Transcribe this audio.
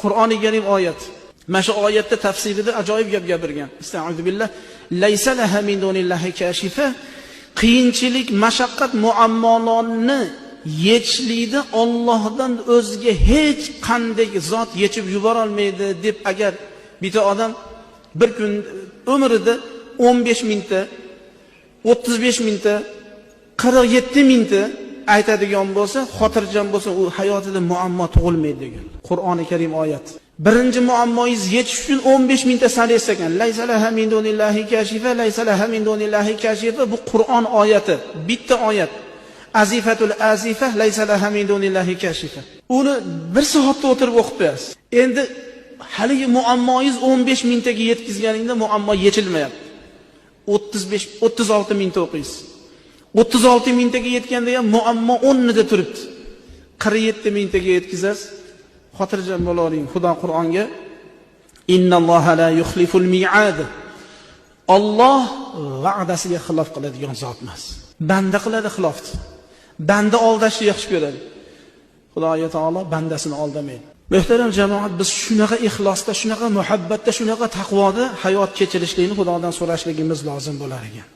Qur'oni Karim oyat. Mana shu oyatda tafsirida ajoyib gap gapirgan. Astagfirullah. Laysa laha min dunillahi kashifa. Qiyinchilik, mashaqqat, muammolarni yechishlikda Allohdan o'zga hech qanday zot yechib yubora olmaydi deb agar bitta odam bir kun umrida 15 mingta, 35 mingta, 47 mingta aytadigan bo'lsa, xotirjam bo'lsa, u hayotida muammo tug'ilmaydi degan. Qur'oni Karim oyat. Birinchi muammoingiz yechish uchun 15 mingta salaysiz ekan. Laysa laha min dunillahi kashifa, laysa laha min dunillahi kashifa. Bu Qur'on oyati, bitta oyat. Azifatul azifa laysa laha min dunillahi kashifa. Uni bir soatda o'tirib o'qib qo'yasiz. Endi haligi muammoingiz 15 mingtaga yetkazganingda muammo yechilmayapti. 36 mingta o'qiysiz. 36 mingtaga yetganda ham muammo 10 nida turibdi. 47 mingtaga yetkazasiz. Xotirjam bo'lavering. Xudo Qur'onga innalloha la yuxliful mi'ad. Alloh va'dasiga xilof qiladigan zot emas. Banda qiladi xilofni. Banda aldashni yaxshi ko'radi. Xudoyo taolo bandasini aldamaydi. Muhtaram jamoat, biz shunaqa ixlosda, shunaqa muhabbatda, shunaqa taqvoda hayot kechirishlikni Xudodan so'rashligimiz lozim bo'lar ekan.